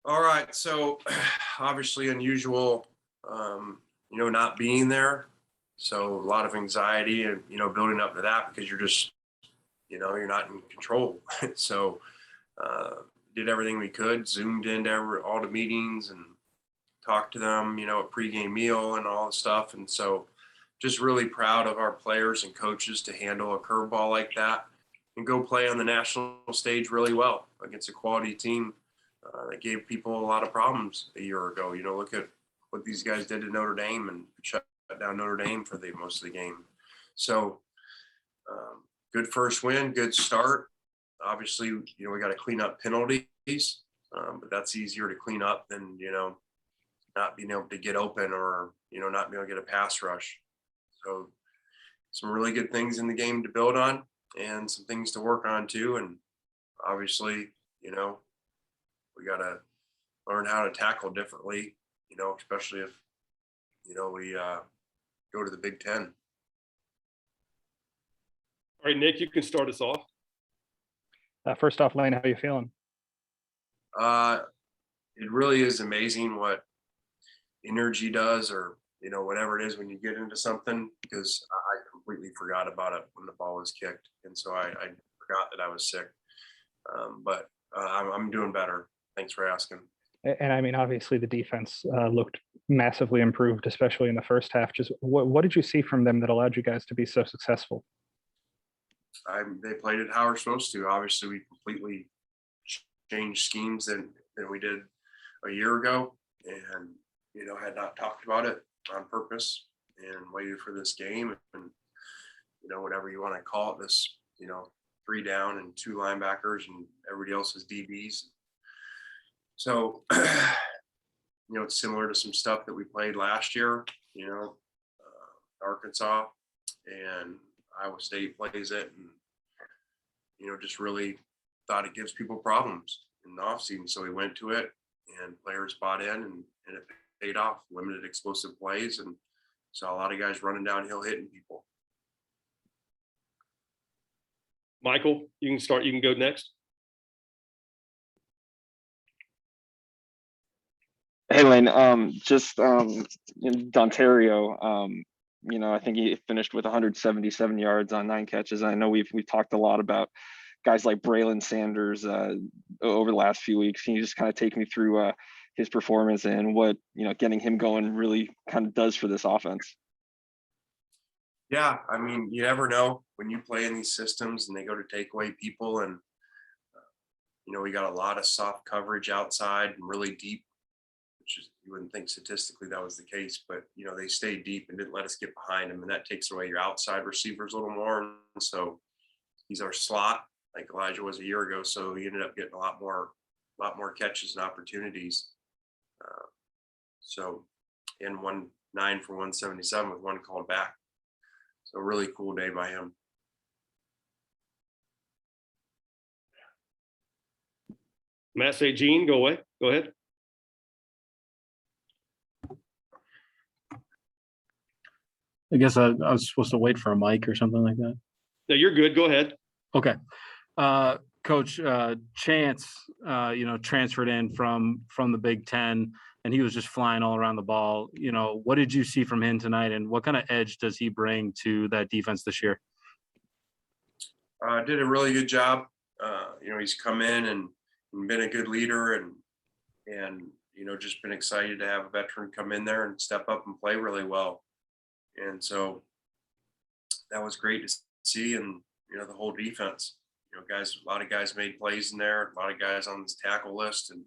All right. So obviously unusual, not being there. So a lot of anxiety and, building up to that because you're just, you're not in control. So uh, did everything we could, zoomed into all the meetings and talked to them, a pregame meal and all the stuff. And so just really proud of our players and coaches to handle a curveball like that and go play on the national stage really well against a quality team that gave people a lot of problems a year ago. Look at what these guys did to Notre Dame and shut down Notre Dame for the most of the game. So good first win, good start. Obviously, we got to clean up penalties, but that's easier to clean up than, not being able to get open or, not being able to get a pass rush. So some really good things in the game to build on and some things to work on too. And obviously, we got to learn how to tackle differently, especially if, we go to the Big Ten. All right, Nick, you can start us off. First off, Lane, how are you feeling? It really is amazing what energy does, or whatever it is when you get into something, because I completely forgot about it when the ball was kicked, and so I forgot that I was sick. But I'm doing better. Thanks for asking. And I mean, obviously, the defense looked massively improved, especially in the first half. Just what did you see from them that allowed you guys to be so successful? They played it how we're supposed to. Obviously, we completely changed schemes than we did a year ago, and had not talked about it on purpose and waited for this game, and whatever you want to call it, this 3 down and 2 linebackers and everybody else is DBs. So it's similar to some stuff that we played last year. Arkansas and Iowa State plays it, and just really thought it gives people problems in the offseason. So we went to it, and players bought in, and it paid off. Limited explosive plays, and saw a lot of guys running downhill hitting people. Michael, you can start. You can go next. Hey, Lane, just in Ontario, I think he finished with 177 yards on 9 catches. I know we've talked a lot about guys like Braylon Sanders over the last few weeks. Can you just kind of take me through his performance and what getting him going really kind of does for this offense? Yeah, I mean, you never know when you play in these systems and they go to take away people, and we got a lot of soft coverage outside and really deep, which is, you wouldn't think statistically that was the case, but they stayed deep and didn't let us get behind them, and that takes away your outside receivers a little more. And so he's our slot, like Elijah was a year ago, so he ended up getting a lot more catches and opportunities. So in 9 for 177 with 1 called back. So really cool day by him. Matt St. Jean, go ahead. I guess I was supposed to wait for a mic or something like that. No, you're good. Go ahead. Okay. Coach Chance, transferred in from the Big Ten, and he was just flying all around the ball. What did you see from him tonight, and what kind of edge does he bring to that defense this year? Did a really good job. He's come in and been a good leader, and just been excited to have a veteran come in there and step up and play really well. And so that was great to see. And the whole defense, guys, a lot of guys made plays in there, a lot of guys on this tackle list, and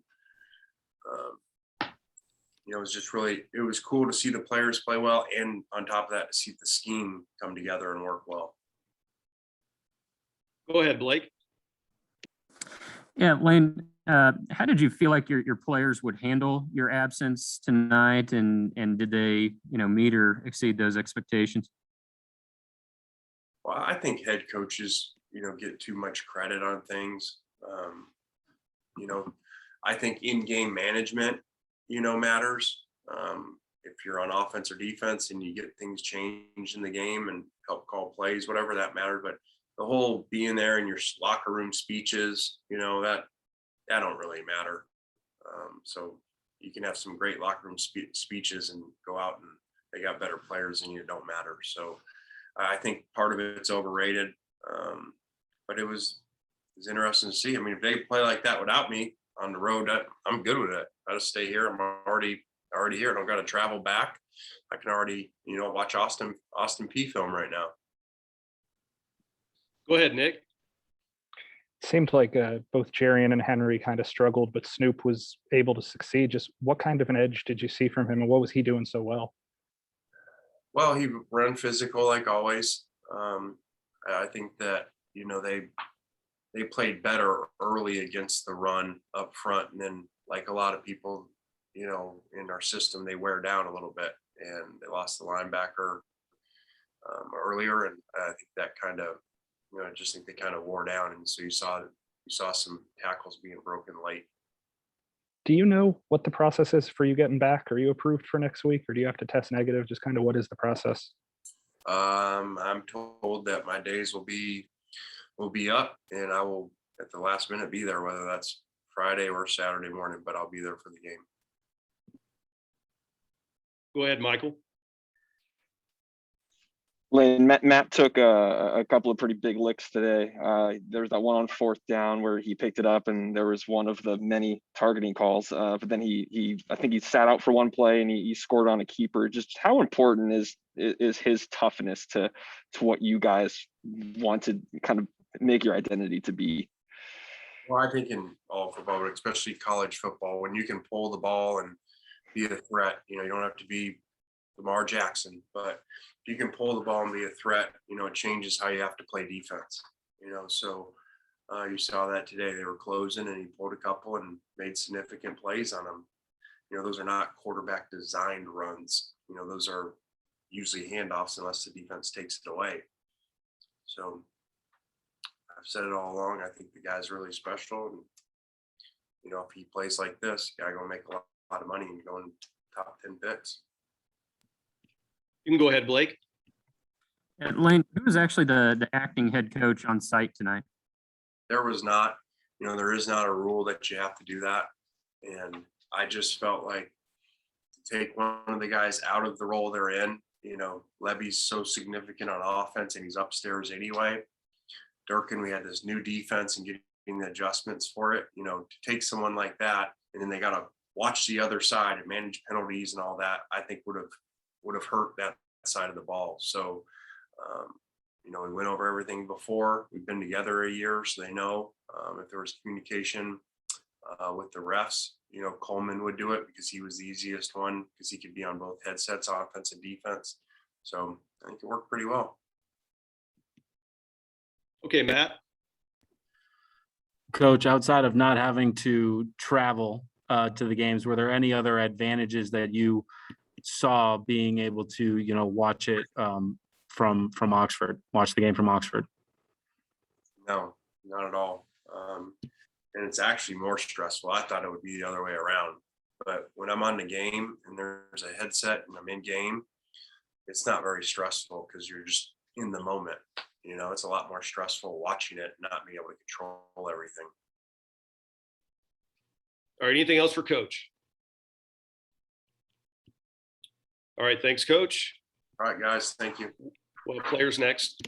it was just it was cool to see the players play well, and on top of that, to see the scheme come together and work well. Go ahead, Blake. Yeah, Lane, how did you feel like your players would handle your absence tonight, and did they meet or exceed those expectations? Well, I think head coaches get too much credit on things. I think in-game management matters. If you're on offense or defense and you get things changed in the game and help call plays, whatever, that matters. But the whole being there in your locker room speeches, that don't really matter. So you can have some great locker room speeches and go out and they got better players and you don't matter. So I think part of it's overrated. But it was interesting to see. I mean, if they play like that without me on the road, I'm good with it. I just stay here. I'm already here. I don't got to travel back. I can already, watch Austin P film right now. Go ahead, Nick. Seemed like both Jarian and Henry kind of struggled, but Snoop was able to succeed. Just what kind of an edge did you see from him, and what was he doing so well? Well, he ran physical like always. I think that they played better early against the run up front, and then like a lot of people, in our system, they wear down a little bit, and they lost the linebacker earlier, and I think that kind of, I just think they kind of wore down, and so you saw some tackles being broken late. Do you know what the process is for you getting back? Are you approved for next week, or do you have to test negative? Just kind of what is the process? I'm told that my days will be up, and I will at the last minute be there, whether that's Friday or Saturday morning, but I'll be there for the game. Go ahead, Michael. Lane, Matt took a couple of pretty big licks today. There was that one on 4th down where he picked it up, and there was one of the many targeting calls. But then I think he sat out for one play and he scored on a keeper. Just how important is his toughness to what you guys want to kind of make your identity to be? Well, I think in all football, but especially college football, when you can pull the ball and be a threat, you don't have to be Lamar Jackson, but if you can pull the ball and be a threat, it changes how you have to play defense. So you saw that today. They were closing and he pulled a couple and made significant plays on them. Those are not quarterback designed runs. Those are usually handoffs unless the defense takes it away. So I've said it all along. I think the guy's really special. And, if he plays like this, the guy going to make a lot of money and go in top 10 picks. You can go ahead, Blake. Lane, who was actually the acting head coach on site tonight? There was not, there is not a rule that you have to do that. And I just felt like to take one of the guys out of the role they're in, Levy's so significant on offense and he's upstairs anyway. Durkin, we had this new defense and getting the adjustments for it, to take someone like that and then they got to watch the other side and manage penalties and all that, I think would have hurt that side of the ball. So, we went over everything before. We've been together a year, so they know if there was communication with the refs, Coleman would do it because he was the easiest one because he could be on both headsets, offense and defense. So I think it worked pretty well. Okay, Matt. Coach, outside of not having to travel to the games, were there any other advantages that you saw being able to, watch it from Oxford, watch the game from Oxford? No, not at all. And it's actually more stressful. I thought it would be the other way around. But when I'm on the game and there's a headset and I'm in game, it's not very stressful because you're just in the moment. It's a lot more stressful watching it, not being able to control everything. All right, anything else for Coach? All right, thanks, Coach. All right, guys, thank you. Well, players next.